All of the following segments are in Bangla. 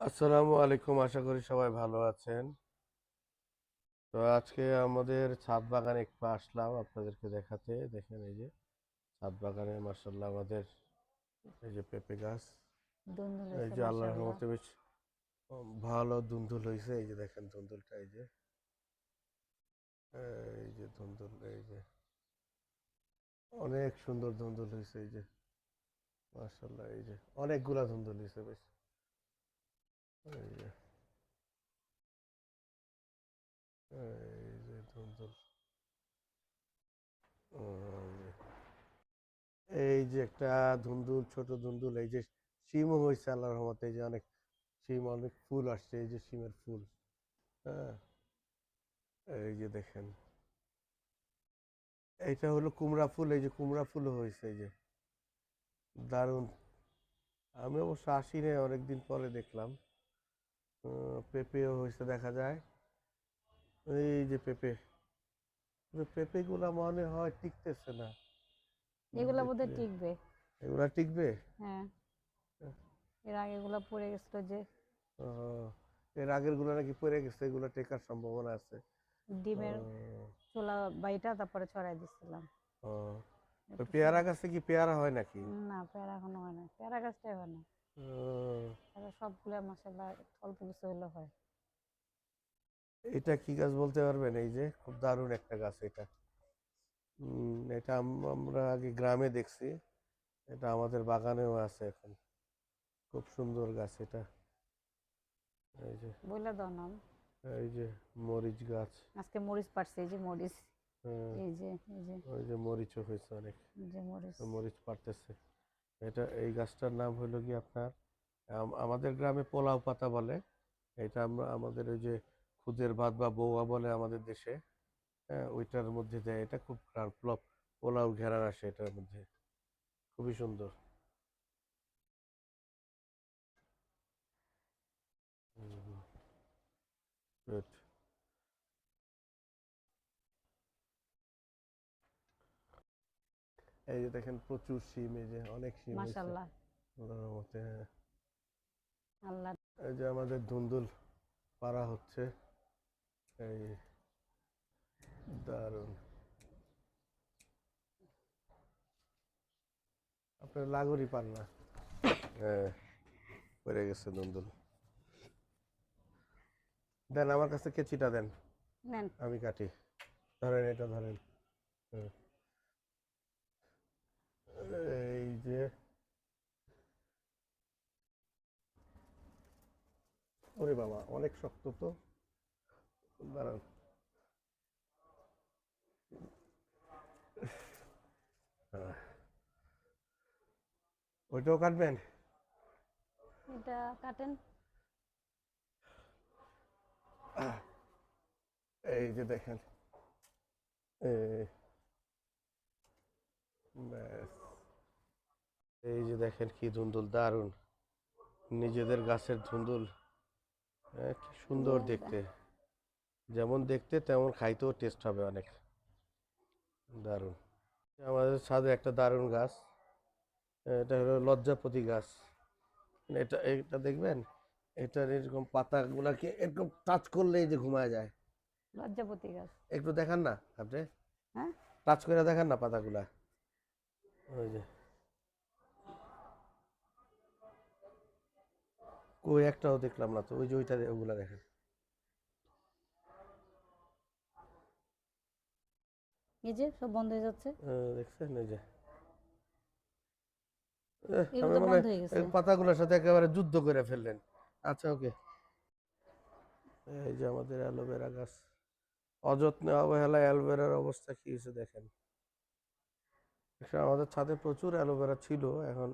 আসসালামু আলাইকুম, আশা করি সবাই ভালো আছেন। তো আজকে আমাদের ছাদ বাগানে একটু আসলাম আপনাদেরকে দেখাতে। দেখেন এই যে ছাদ বাগানে মাশাআল্লাহ আমাদের এই যে পেঁপে গাছ, দুন্দুল এই হয়েছে যে আল্লাহর মাশাআল্লাহ। রহমতে বেশ ভালো ধুন্দুল হয়েছে। এই যে দেখেন ধুন্দুলটা, এই যে ধুন্দুল, এই যে অনেক সুন্দর ধুন্দুল হয়েছে। এই যে মাশাআল্লাহ, এই যে অনেকগুলা ধুন্দুল হয়েছে বেশ। এই যে এই যে ধুন্দুল, এই যে একটা ধুন্দুল, ছোট ধুন্দুল, এই যে শিমও হয়েছে আল্লাহর রহমতে। এই যে অনেক শিম, অনেক ফুল আসছে, এই যে শিমের ফুল। হ্যাঁ, এই যে দেখেন এইটা হলো কুমড়া ফুল। এই যে কুমড়া ফুলও হয়েছে, এই যে দারুণ। আমি অবশ্য আসিনি, অনেকদিন পরে দেখলাম। পেঁপেও হয়েছে দেখা যায়। এই যে পেঁপে, পেঁপে গুলা মনে হয় টিকতেছে না এগুলা বোধহয় দেখলে। টিকবে। এগুলা টিকবে? হ্যাঁ, এর আগে এগুলা পড়ে গেছিল যে আহ, এর আগের গুলা নাকি পড়ে গেছে, এগুলা টেকার সম্ভাবনা আছে। ডিমের আহ, চোলা বাইটা তারপরে ছড়াই দিছিলাম। আহ, ওই একটু পেয়ারা ছিল। গাছে কি পেয়ারা হয় নাকি? না, পেয়ারা এখনো হয় না, পেয়ারা গাছটাই হয় না। আহ, তাহলে সবগুলো মাশাআল্লাহ অল্প কিছু হলে হয়। এটা কি গাছ বলতে পারবেন? এই যে খুব দারুণ একটা গাছ এটা। এটা আমরা আগে গ্রামে দেখছি, এটা আমাদের বাগানেও আছে এখন। খুব সুন্দর গাছ এটা। এই যে, বইলা দাও নাম। এই যে মরিচ গাছ। আজকে মরিচ পাড়ছে, এই যে মরিচ, হ্যাঁ, এই যে ওই যে মরিচও হয়েছে অনেক। এই যে মরিচ। মরিচ পাড়তেছে। এটা, এই গাছটার নাম হলো কি আপনার, আমাদের গ্রামে পোলাও পাতা বলে। এটা আমরা আমাদের ওই যে খুদের ভাত বা বৌয়া বলে আমাদের দেশে। হ্যাঁ, ওইটার মধ্যে দেয়। এটা খুব পোলাও ঘেরার আসে এটার মধ্যে, খুবই সুন্দর। গুড। এই যে দেখেন প্রচুর শিম, এই যে অনেক শিম হয়েছে মাশাআল্লাহ। আল্লাহর রহমতে। হ্যাঁ, আল্লাহ। এই যে আমাদের ধুন্দুল পাড়া হচ্ছে। এই দারুণ। আপনার লাগরি পান না? হ্যাঁ, পড়ে গেছে ধুন্দুল। দেন আমার কাছে কেচিটা দেন, নেন। আমি কাটি। ধরেন, এটা ধরেন। হুম, এই যে, ওরে বাবা অনেক শক্ত তো। দাঁড়ান। হ্যাঁ, ওইটাও কাটবেন? এটা কাটেন। এই যে দেখেন, এই ব্যাস। এই যে দেখেন কি ধুন্দুল, দারুণ। নিজেদের গাছের ধুন্দুল। কি সুন্দর দেখতে। যেমন দেখতে তেমন খাইতেও টেস্ট হবে অনেক। দারুণ। আমাদের ছাদে একটা দারুণ গাছ, এটা হলো লজ্জাপতি গাছ। এটা এটা দেখবেন, এটার এরকম পাতাগুলাকে এরকম টাচ করলেই যে ঘুমায় যায়। লজ্জাপতি গাছ। একটু দেখান না আপনি, হ্যাঁ, টাচ করে দেখান না পাতাগুলা। ওই যে কই একটাও দেখলাম না তো, ওই যে ওইটা ওগুলা দেখেন। এই যে সব বন্ধ হয়ে যাচ্ছে। দেখছেন ওই যে, এগুলো আমি তো মানে বন্ধ হয়ে গেছে। এই পাতাগুলোর সাথে একেবারে যুদ্ধ করে ফেললেন। আচ্ছা, ওকে। এই যে আমাদের অ্যালোভেরা গাছ, অযত্নে অবহেলায় অ্যালোভেরার অবস্থা কি হয়েছে দেখেন। আসলে আমাদের ছাদে প্রচুর অ্যালোভেরা ছিল, এখন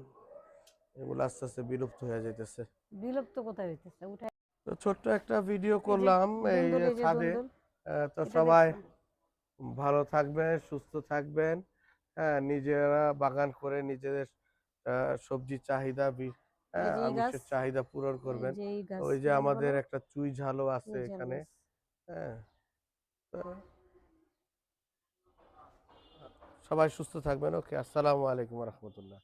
এগুলো আস্তে আস্তে বিলুপ্ত হয়ে যাইতেছে। বিলুপ্ত কোথায় হইতেছে, উঠায়। তো ছোট্ট একটা ভিডিও এই যে করলাম এই দুন্দুল, এই যে ছাদে। দুন্দুল। তো এটা সবাই দেখছো? ভালো থাকবেন, সুস্থ থাকবেন। হ্যাঁ, নিজেরা বাগান করে নিজেদের সবজি চাহিদা, এই হ্যাঁ, যে এই গাছ, আমিষের চাহিদা পূরণ এই করবেন। যে এই গাছ ওই যে নাম আমাদের বলো। একটা চুই ঝালও আছে ওই ঝাল এখানে। গাছ। হ্যাঁ, তো সবাই সুস্থ থাকবেন। ওকে, আসসালামু আলাইকুম রহমতুল্লাহ।